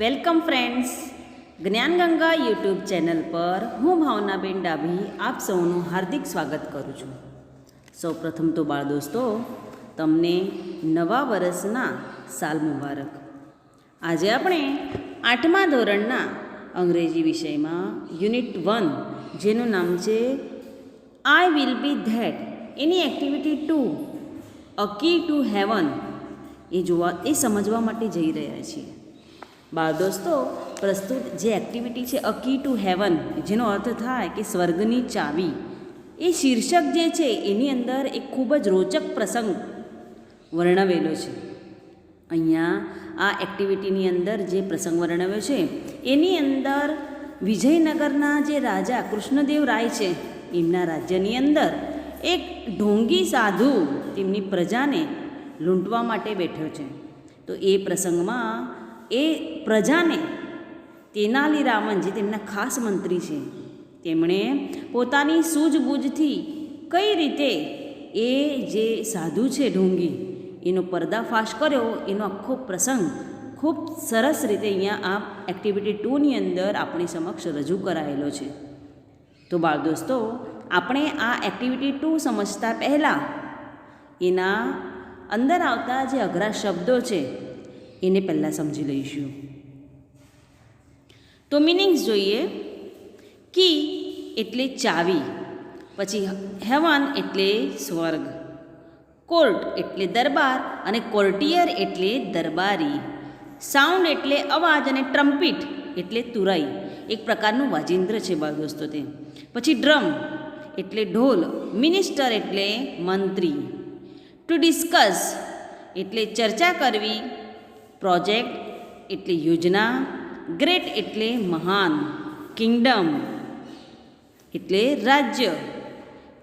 Welcome friends, Gyanganga YouTube channel પર હું ભાવનાબેન ડાભી આપ સૌનું હાર્દિક સ્વાગત કરું છું. સૌપ્રથમ તો બાળ દોસ્તો, તમને નવા વર્ષના સાલ મુબારક. આજે આપણે 8મા ધોરણના અંગ્રેજી વિષયમાં યુનિટ 1 જેનું નામ છે I will be that any activity 2 a key to heaven એ સમજવા માટે જઈ રહ્યા છીએ. બાળ દોસ્તો, પ્રસ્તુત જે એક્ટિવિટી છે અ કી ટુ હેવન, જેનો અર્થ થાય કે સ્વર્ગની ચાવી, એ શીર્ષક જે છે એની અંદર એક ખૂબ જ રોચક પ્રસંગ વર્ણવેલો છે. અહીંયા આ એક્ટિવિટીની અંદર જે પ્રસંગ વર્ણવ્યો છે એની અંદર વિજયનગરના જે રાજા કૃષ્ણદેવ રાય છે એમના રાજ્યની અંદર એક ઢોંગી સાધુ તેમની પ્રજાને લૂંટવા માટે બેઠો છે. તો એ પ્રસંગમાં એ પ્રજાને તેનાલીરામન, જે તેમના ખાસ મંત્રી છે, તેમણે પોતાની સૂઝબૂઝથી કઈ રીતે એ જે સાધુ છે ઢોંગી એનો પર્દાફાશ કર્યો, એનો આખો પ્રસંગ ખૂબ સરસ રીતે અહીંયા આ એક્ટિવિટી 2ની અંદર આપણી સમક્ષ રજૂ કરાયેલો છે. તો બાળ દોસ્તો, આપણે આ એક્ટિવિટી 2 સમજતા પહેલાં એના અંદર આવતા જે અઘરા શબ્દો છે એને પહેલાં સમજી લઈશું. તો મિનિંગ્સ જોઈએ. કી એટલે ચાવી, પછી હેવન એટલે સ્વર્ગ, કોર્ટ એટલે દરબાર અને કોર્ટિયર એટલે દરબારી, સાઉન્ડ એટલે અવાજ અને ટ્રમ્પિટ એટલે તુરાઈ, એક પ્રકારનું વાજિંદ્ર છે બાળ દોસ્તો તે. પછી ડ્રમ એટલે ઢોલ, મિનિસ્ટર એટલે મંત્રી, ટુ ડિસ્કસ એટલે ચર્ચા કરવી, પ્રોજેક્ટ એટલે યોજના, ગ્રેટ એટલે મહાન, કિંગડમ એટલે રાજ્ય,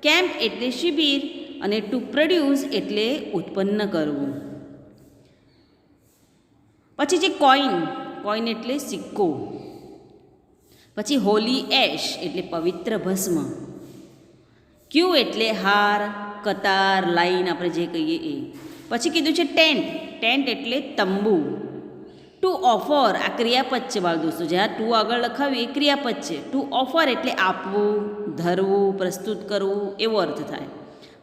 કેમ્પ એટલે શિબિર અને ટુ પ્રોડ્યુસ એટલે ઉત્પન્ન કરવું. પછી છે કોઈન એટલે સિક્કો, પછી હોલી એશ એટલે પવિત્ર ભસ્મ, ક્યુ એટલે હાર, કતાર, લાઈન આપણે જે કહીએ એ. પછી કીધું છે ટેન્ટ એટલે તંબુ. ટુ ઓફર આ ક્રિયાપદ છે બાળ દોસ્તો, જ્યાં ટુ આગળ લખાવ્યું એ ક્રિયાપદ છે. ટુ ઓફર એટલે આપવું, ધરવું, પ્રસ્તુત કરવું એવો અર્થ થાય.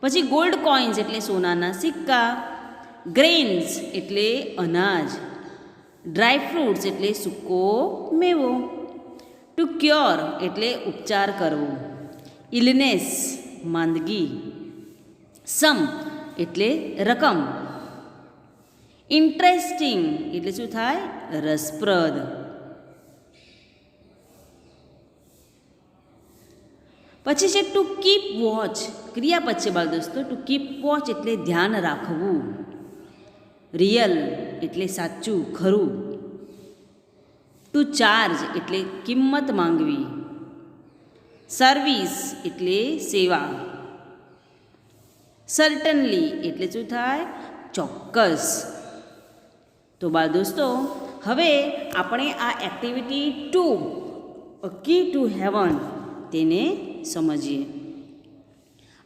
પછી ગોલ્ડ કોઇન્સ એટલે સોનાના સિક્કા, ગ્રેન્સ એટલે અનાજ, ડ્રાય ફ્રૂટ્સ એટલે સૂકો મેવો, ટુ ક્યોર એટલે ઉપચાર કરવો, ઇલનેસ માંદગી, સમ એટલે રકમ, ઇન્ટરેસ્ટિંગ એટલે શું થાય? રસપ્રદ. પછી છે ટુ કીપ વોચ, ક્રિયાપદ છે બાળ દોસ્તો. ટુ કીપ વોચ એટલે ધ્યાન રાખવું, રિયલ એટલે સાચું, ખરું, ટુ ચાર્જ એટલે કિંમત માંગવી, સર્વિસ એટલે સેવા, સર્ટનલી એટલે શું થાય? ચોક્કસ. તો બાળ દોસ્તો, હવે આપણે આ activity 2 a key to heaven તેને સમજીએ.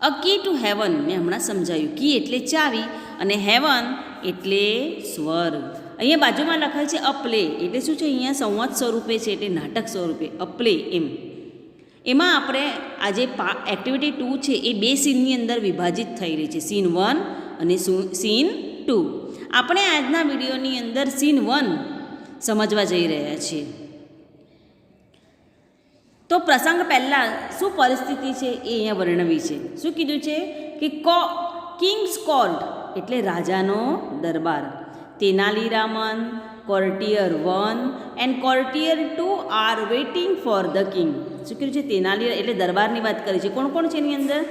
અ કી ટુ હેવન મેં હમણાં સમજાયું. કી એટલે ચાવી અને હેવન એટલે સ્વર્ગ. અહીંયા બાજુમાં લખાય છે અ પ્લે, એટલે શું છે? અહીંયા સંવાદ સ્વરૂપે છે, એટલે નાટક સ્વરૂપે અ પ્લે એમ. એમાં આપણે આજે એક્ટિવિટી 2 છે એ 2 સીનની અંદર વિભાજિત થઈ રહી છે, સીન 1 અને સીન 2. આપણે આજના વિડીયોની અંદર સીન 1 સમજવા જઈ રહ્યા છીએ. તો પ્રસંગ પહેલાં શું પરિસ્થિતિ છે એ અહીંયા વર્ણવી છે. શું કીધું છે કે કિંગ્સ કોર્ટ એટલે રાજાનો દરબાર. Tenali Raman, courtier 1 and courtier 2 are waiting for the king. શું કીધું છે? તેનાલી એટલે દરબારની વાત કરી છે. કોણ કોણ છે એની અંદર?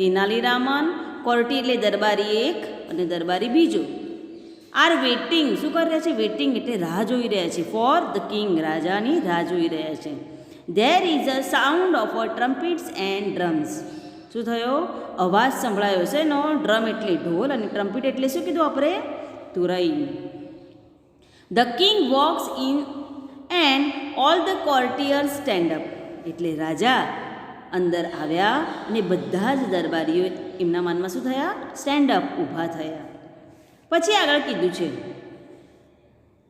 તેનાલીરામન, કોર્ટિયર એટલે દરબારી 1 અને દરબારી 2. આર વેઇટિંગ, શું કરી રહ્યા છે? વેઇટિંગ એટલે રાહ જોઈ રહ્યા છે. ફોર ધ કિંગ, રાજાની રાહ જોઈ રહ્યા છે. There is a sound of a trumpets and drums. શું થયો? અવાજ સંભળાયો છે નો. ડ્રમ એટલે ઢોલ અને ટ્રમ્પિટ એટલે શું કીધું આપણે? તુરઈ. The king walks in and all the courtiers stand up. એટલે રાજા અંદર આવ્યા અને બધા જ દરબારીઓ એમના માનમાં શું થયા? સ્ટેન્ડ અપ, ઊભા થયા. પછી આગળ કીધું છે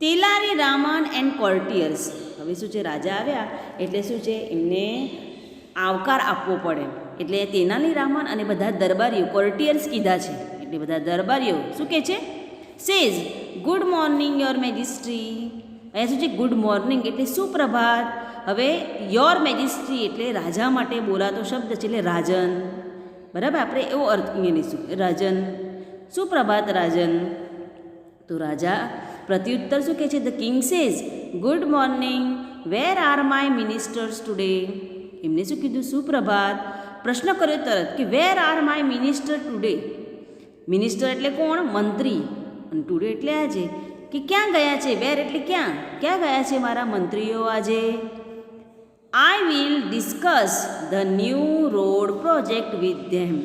તેલારી રામન એન્ડ કોર્ટિયર્સ. હવે શું છે, રાજા આવ્યા એટલે શું છે, એમને આવકાર આપવો પડે. એટલે તેનાલી રામન અને બધા દરબારીઓ, કોર્ટિયર્સ કીધા છે એટલે બધા દરબારીઓ શું કહે છે, says good morning your majesty. અહીંયા શું છે, ગુડ મોર્નિંગ એટલે સુપ્રભાત. હવે યોર મેજેસ્ટી એટલે રાજા માટે બોલાતો શબ્દ છે એટલે રાજન. બરાબર, આપણે એવો અર્થ અહીંયા લઈશું, રાજન, સુપ્રભાત રાજન. તો રાજા પ્રત્યુત્તર શું કહે છે, the king says good morning where are my ministers today. એમને શું કીધું, સુપ્રભાત. પ્રશ્ન કર્યો તરત કે where are my minister today. Minister એટલે કોણ, મંત્રી, અને ટુડે એટલે આજે, કે ક્યાં ગયા છે, વેર એટલે ક્યાં, ક્યાં ગયા છે મારા મંત્રીઓ આજે. I will discuss the new road project with them.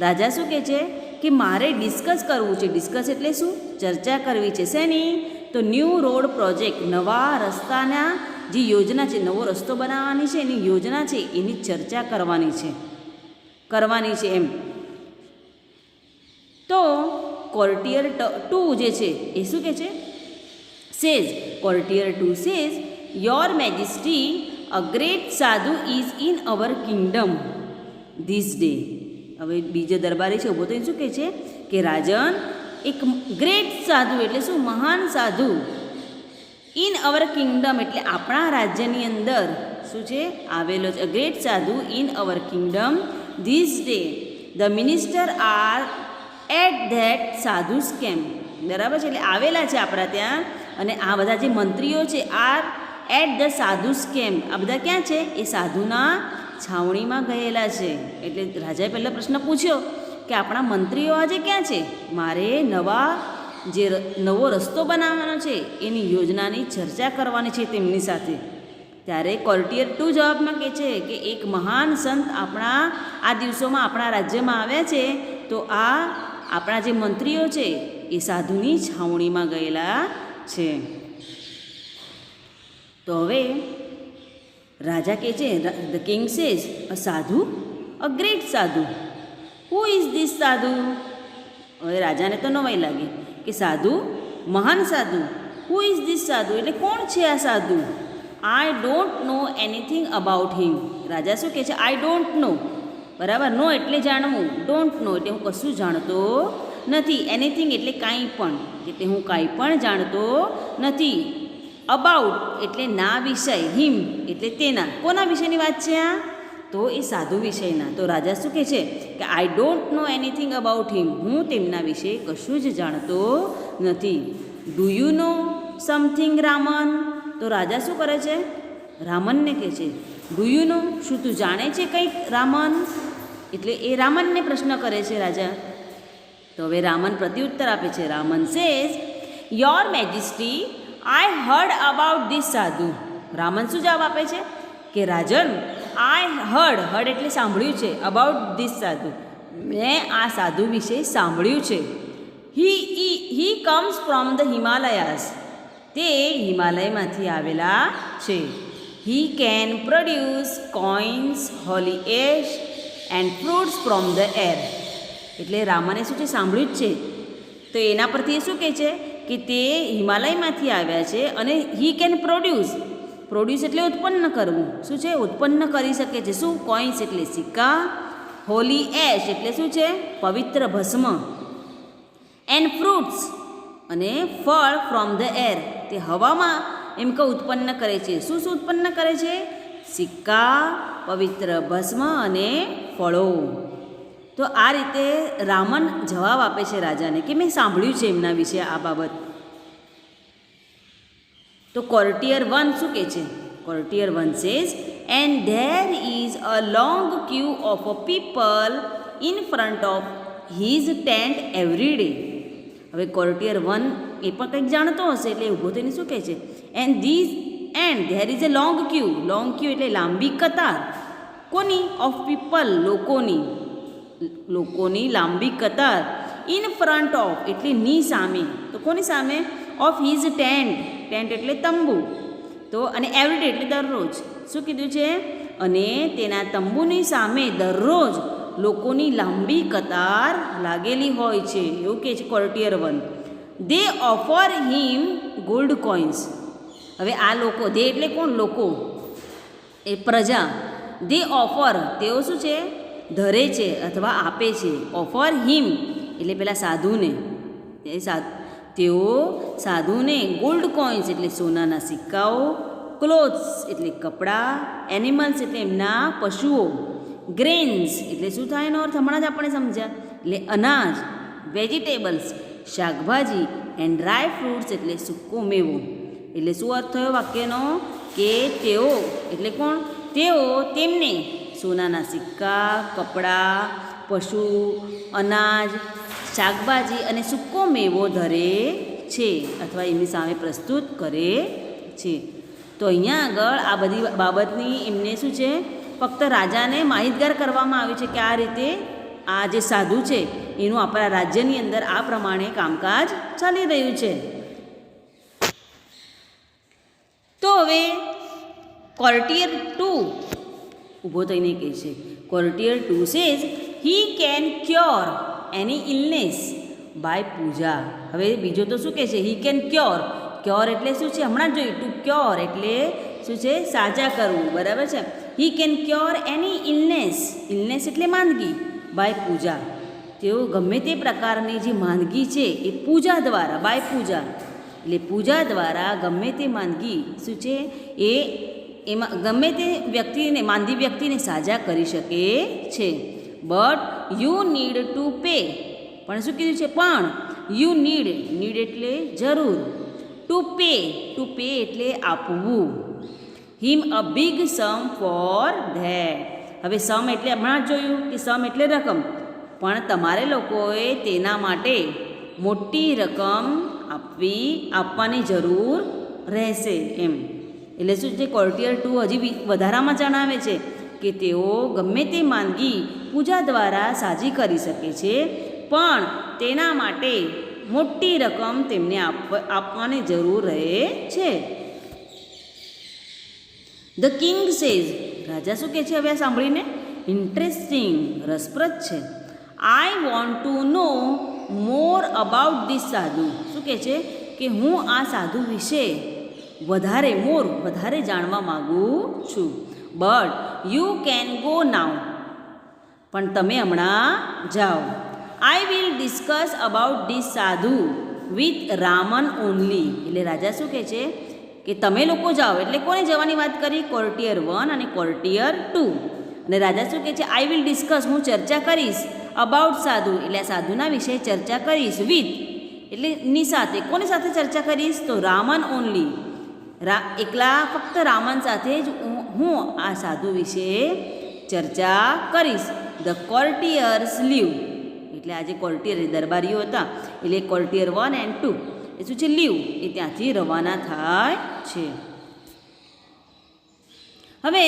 રાજા શું કહે છે કે મારે ડિસ્કસ કરવું છે. ડિસ્કસ એટલે શું, ચર્ચા કરવી છે. શેની, તો ન્યૂ રોડ પ્રોજેક્ટ, નવા રસ્તાના જે યોજના છે, નવો રસ્તો બનાવવાની છે એની યોજના છે, એની ચર્ચા કરવાની છે એમ. તો કોર્ટિયર 2 જે છે એ શું કહે છે, says, courtier 2 says your majesty a great sadhu is in our kingdom this day. હવે બીજો દરબારી છે ઊભો તો શું કહે છે કે રાજન, એક ગ્રેટ સાધુ એટલે શું, મહાન સાધુ, ઇન અવર કિંગડમ એટલે આપણા રાજ્યની અંદર શું છે, આવેલો છે. Great sadhu in our kingdom this day. The minister are at that sadhus camp. બરાબર છે, એટલે આવેલા છે આપણા ત્યાં, અને આ બધા જે મંત્રીઓ છે are at the sadhus camp, આ બધા ક્યાં છે, એ સાધુના છાવણીમાં ગયેલા છે. એટલે રાજાએ પહેલાં પ્રશ્ન પૂછ્યો કે આપણા મંત્રીઓ આજે ક્યાં છે, મારે નવો રસ્તો બનાવવાનો છે એની યોજનાની ચર્ચા કરવાની છે તેમની સાથે. ત્યારે કોર્ટિયર 2 જવાબમાં કહે છે કે એક મહાન સંત આ દિવસોમાં આપણા રાજ્યમાં આવ્યા છે, તો આપણા જે મંત્રીઓ છે એ સાધુની છાવણીમાં ગયેલા છે. તો હવે રાજા કહે છે, ધ કિંગ સેઝ અ સાધુ, અ ગ્રેટ સાધુ. Who is this sadhu. હવે રાજાને તો નવાઈ લાગી કે સાધુ, મહાન સાધુ, હુ ઇઝ ધીસ સાધુ એટલે કોણ છે આ સાધુ. I don't know anything about him. રાજા શું કહે છે, આઈ ડોન્ટ નો. બરાબર, નો એટલે જાણવું, ડોન્ટ નો એટલે હું કશું જાણતો નથી, એનીથિંગ એટલે કાંઈ પણ, એટલે હું કાંઈ પણ જાણતો નથી. અબાઉટ એટલે ના વિષય, હિમ એટલે તેના, કોના વિષયની વાત છે આ, તો એ સાધુ વિષયના. તો રાજા શું કહે છે કે I don't know anything about him, હું તેમના વિશે કશું જ જાણતો નથી. Do you know something Raman. તો રાજા શું કરે છે, રામનને કહે છે, ડુ યુ નો, શું તું જાણે છે કંઈક રામન. એટલે એ રામનને પ્રશ્ન કરે છે રાજા. તો હવે રામન પ્રત્યુત્તર આપે છે. Raman says your majesty I heard about this સાધુ. રામન શું જવાબ આપે છે કે રાજન, આઈ હર્ડ એટલે સાંભળ્યું છે, અબાઉટ ધીસ સાધુ, મેં આ સાધુ વિશે સાંભળ્યું છે. હી કમ્સ ફ્રોમ ધ હિમાલયાસ. તે હિમાલયમાંથી આવેલા છે. He can produce coins, Holi ash and fruits from the air. એટલે રામને શું છે, સાંભળ્યું જ છે. તો એના પરથી એ શું કહે છે કે તે હિમાલયમાંથી આવ્યા છે, અને હી કેન પ્રોડ્યુસ એટલે ઉત્પન્ન કરવું. શું છે, ઉત્પન્ન કરી શકે છે. શું, કોઇન્સ એટલે સિક્કા, હોલી એશ એટલે શું છે, પવિત્ર ભસ્મ, એન્ડ ફ્રૂટ્સ અને ફળ ફ્રોમ ધ એર, તે હવામાં એમ કે ઉત્પન્ન કરે છે. શું ઉત્પન્ન કરે છે, સિક્કા, પવિત્ર ભસ્મ અને ફળો. તો આ રીતે રામન જવાબ આપે છે રાજાને કે મેં સાંભળ્યું છે એમના વિશે આ બાબત. તો કોર્ટિયર 1 શું કહે છે, કોર્ટિયર 1 says and there is a long Q of a people in front of his tent every day. હવે કોર્ટિયર 1 એ પણ કંઈક જાણતો હશે એટલે ઊભો થઈને શું કહે છે, and there is a long queue એટલે લાંબી કતાર. કોની, ઓફ પીપલ લોકોની લાંબી કતાર. ઇન ફ્રન્ટ ઓફ એટલે ની સામે, તો કોની સામે, ઓફ હિઝ ટેન્ટ એટલે તંબુ. તો અને એવરીડે એટલે દરરોજ. શું કીધું છે, અને તેના તંબુની સામે દરરોજ લોકોની લાંબી કતાર લાગેલી હોય છે, એવું કહે છે કોર્ટિયર 1. દે ઓફર હિમ ગોલ્ડ કોઇન્સ. હવે આ લોકો, દે એટલે કોણ? લોકો, એ પ્રજા. દે ઓફર, તેઓ શું છે? ધરે છે અથવા આપે છે. ઓફર હિમ એટલે પેલા સાધુને, તેઓ સાધુને ગોલ્ડ કોઇન્સ એટલે સોનાના સિક્કાઓ, ક્લોથ્સ એટલે કપડાં, એનિમલ્સ એટલે એમના પશુઓ, ગ્રેન્સ એટલે શું થાય એનો અર્થ હમણાં જ આપણે સમજ્યા, એટલે અનાજ, વેજીટેબલ્સ શાકભાજી, એન્ડ ડ્રાય ફ્રૂટ્સ એટલે સૂકો મેવો. એટલે શું અર્થ થયો વાક્યનો? કે તેઓ એટલે કોણ? તેઓ તેમને સોનાના સિક્કા, કપડાં, પશુ, અનાજ, શાકભાજી અને સૂકો મેવો ધરે છે અથવા એમની સામે પ્રસ્તુત કરે છે. તો અહીંયા આગળ આ બધી બાબતની એમને શું છે? ફક્ત રાજાને માહિતગાર કરવામાં આવ્યું છે કે આ રીતે આ જે સાધુ છે એનું આપણા રાજ્યની અંદર આ પ્રમાણે કામકાજ ચાલી રહ્યું છે. તો હવે કોર્ટિયર 2 ઊભો થઈને કહે છે, courtier 2 says he can cure any illness by puja. હવે બીજો તો શું કહે છે? હી કેન ક્યોર. ક્યોર એટલે શું છે? હમણાં જ જોયું. ટુ ક્યોર એટલે શું છે? સાજા કરવું. બરાબર છે. હી can cure any illness. Illness એટલે માંદગી. બાય પૂજા. તેઓ ગમે તે પ્રકારની જે માંદગી છે એ પૂજા દ્વારા, બાય પૂજા એટલે પૂજા દ્વારા ગમે તે માંદગી શું છે એ એમાં ગમે તે વ્યક્તિને, માંદી વ્યક્તિને સાજા કરી શકે છે. But you need to pay. પણ શું કીધું છે? પણ યુ નીડ. નીડ એટલે જરૂર. To pay. ટુ પે એટલે આપવું. Him a big sum for that. હવે સમ એટલે હમણાં જ જોયું કે સમ એટલે રકમ, પણ તમારે લોકોએ તેના માટે મોટી રકમ આપવાની જરૂર રહેશે એમ. એટલે શું છે? કોર્ટિયર 2 હજી વધારામાં જણાવે છે કે તેઓ ગમે તે માંદગી પૂજા દ્વારા સાજી કરી શકે છે, પણ તેના માટે મોટી રકમ તેમને આપવાની જરૂર રહે છે. The king says. રાજા શું કહે છે હવે આ સાંભળીને? ઇન્ટરેસ્ટિંગ, રસપ્રદ છે. I want to know more about this sadhu. શું કહે છે? કે હું આ સાધુ વિશે વધારે જાણવા માગું છું. But you can go now. પણ તમે હમણાં જાઓ. આઈ વિલ ડિસ્કસ અબાઉટ ધીસ સાધુ વિથ રામન ઓનલી. એટલે રાજા શું કહે છે? કે તમે લોકો જાઓ. એટલે કોને જવાની વાત કરી? કોર્ટિયર 1 અને કોર્ટિયર 2. અને રાજા શું કહે છે? આઈ વિલ ડિસ્કસ, હું ચર્ચા કરીશ. અબાઉટ સાધુ એટલે આ સાધુના વિશે ચર્ચા કરીશ. વિથ એટલે ની સાથે. કોની સાથે ચર્ચા કરીશ? તો રામન ઓનલી. એકલા ફક્ત રામન સાથે જ હું આ સાધુ વિશે ચર્ચા કરીશ. The courtiers leave. એટલે આ જે કોર્ટિયર દરબારીઓ હતા એટલે કોર્ટિયર 1 એન્ડ 2 એ શું છે? લીવ. એ ત્યાંથી રવાના થાય છે. હવે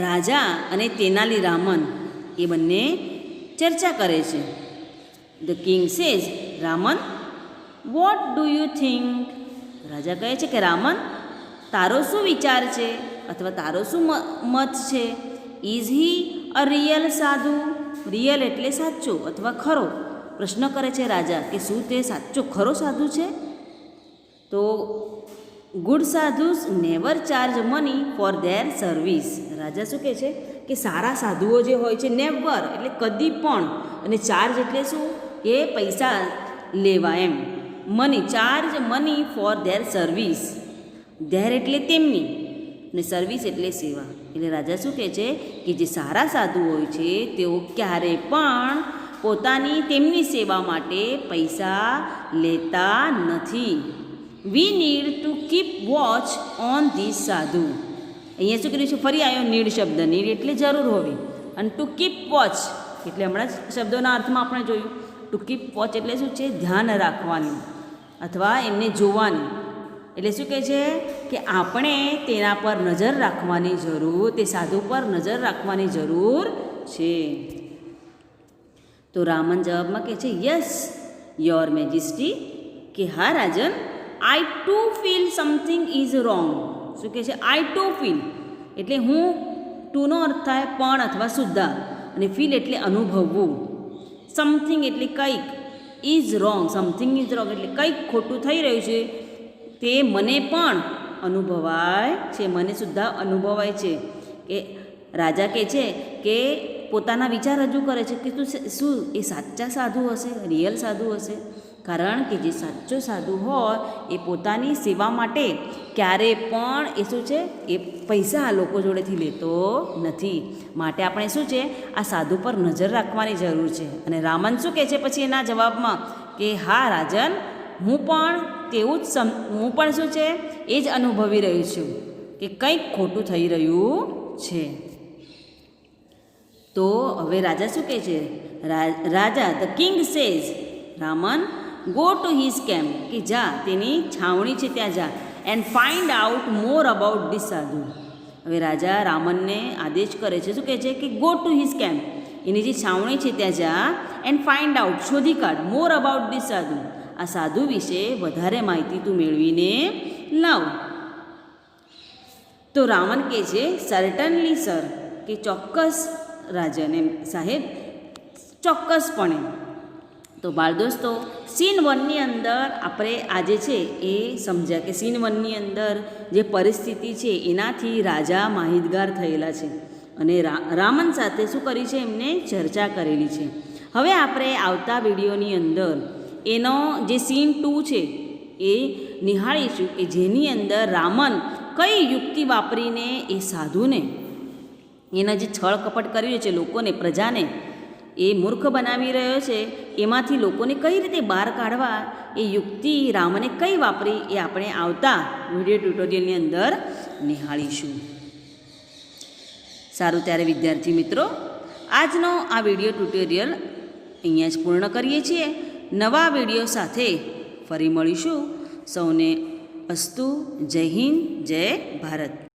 રાજા અને તેનાલી રામન એ બંને ચર્ચા કરે છે. The king says Raman what do you think. રાજા કહે છે કે રામન તારો શું વિચાર છે અથવા તારો શું મત છે? ઇઝ હી અ રિયલ સાધુ. રિયલ એટલે સાચો અથવા ખરો. પ્રશ્ન કરે છે રાજા કે શું તે સાચો ખરો સાધુ છે? તો good sadhus never charge money for their service. રાજા શું કહે છે? કે સારા સાધુઓ જે હોય છે, નેવર એટલે કદી પણ, અને ચાર્જ એટલે શું? એ પૈસા લેવા એમ. Money, charge money for their service. Their એટલે તેમની અને સર્વિસ એટલે સેવા. એટલે રાજા શું કહે છે? કે જે સારા સાધુ હોય છે તેઓ ક્યારે પણ તેમની સેવા માટે પૈસા લેતા નથી. We need to keep watch on this સાધુ. અહીંયા શું કર્યું છે? ફરી આવ્યો નીડ શબ્દ. નીડ એટલે જરૂર હોવી, અને ટુ કીપ વોચ એટલે હમણાં જ શબ્દોના અર્થમાં આપણે જોયું. ટુ કીપ વોચ એટલે શું છે? ધ્યાન રાખવાની અથવા એમને જોવાની. એટલે શું કહે છે? કે આપણે તેના પર નજર રાખવાની જરૂર, તે સાધુ પર નજર રાખવાની જરૂર છે. તો રામન જવાબમાં કહે છે યસ યોર મેજેસ્ટી. કે હા રાજન, I too feel something is wrong. શું કહે છે? આઈ ટુ ફીલ એટલે હું, ટુનો અર્થ થાય પણ અથવા સુદ્ધા, અને ફીલ એટલે અનુભવવું. સમથિંગ એટલે કંઈક, is wrong, something is wrong એટલે કંઈક ખોટું થઈ રહ્યું છે તે મને પણ અનુભવાય છે, મને સુદ્ધા અનુભવાય છે. કે રાજા કહે છે કે પોતાના વિચાર રજૂ કરે છે કે શું એ સાચા સાધુ હશે, રિયલ સાધુ હશે? કારણ કે જે સાચો સાધુ હોય એ પોતાની સેવા માટે ક્યારે પણ એ શું છે એ પૈસા લોકો જોડેથી લેતો નથી. માટે આપણે શું છે આ સાધુ પર નજર રાખવાની જરૂર છે. અને રામન શું કહે છે પછી એના જવાબમાં કે હા રાજન, હું પણ તેવું જ હું પણ શું છે એ જ અનુભવી રહ્યું છું કે કંઈક ખોટું થઈ રહ્યું છે. તો હવે રાજા શું કહે છે? રાજા the king says Raman go to his camp, કે જા તેની છાવણી છે ત્યાં જા, and find out more about this sadhu. હવે રાજા રામનને આદેશ કરે છે, શું કહે છે કે ગો ટુ હિઝ કેમ્પ, એની જે છાવણી છે ત્યાં જા, એન્ડ ફાઇન્ડ આઉટ શોધી કાઢ, મોર અબાઉટ ધીસ સાધુ, આ સાધુ વિશે વધારે માહિતી તું મેળવીને લાવ. તો રાવણ કહે છે સર્ટનલી સર, કે ચોક્કસ રાજન, એમ સાહેબ ચોક્કસપણે. તો બાળ દોસ્તો સીન 1ની અંદર આપણે આજે છે એ સમજ્યા કે સીન 1ની અંદર જે પરિસ્થિતિ છે એનાથી રાજા માહિતગાર થયેલા છે અને રામન સાથે શું કરી છે એમને ચર્ચા કરેલી છે. હવે આપણે આવતા વિડીયોની અંદર એનો જે સીન 2 છે એ નિહાળીશું કે જેની અંદર રામન કઈ યુક્તિ વાપરીને એ સાધુને એના જે છળ કપટ કર્યું છે લોકોને, પ્રજાને એ મૂર્ખ બનાવી રહ્યો છે, એમાંથી લોકોને કઈ રીતે બહાર કાઢવા એ યુક્તિ રામને કઈ વાપરી એ આપણે આવતા વિડીયો ટ્યુટોરિયલની અંદર નિહાળીશું. સારું, ત્યારે વિદ્યાર્થી મિત્રો આજનો આ વિડીયો ટ્યુટોરિયલ અહીંયા જ પૂર્ણ કરીએ છીએ. નવા વિડીયો સાથે ફરી મળીશું. સૌને અસ્તુ. જય હિન્દ, જય ભારત.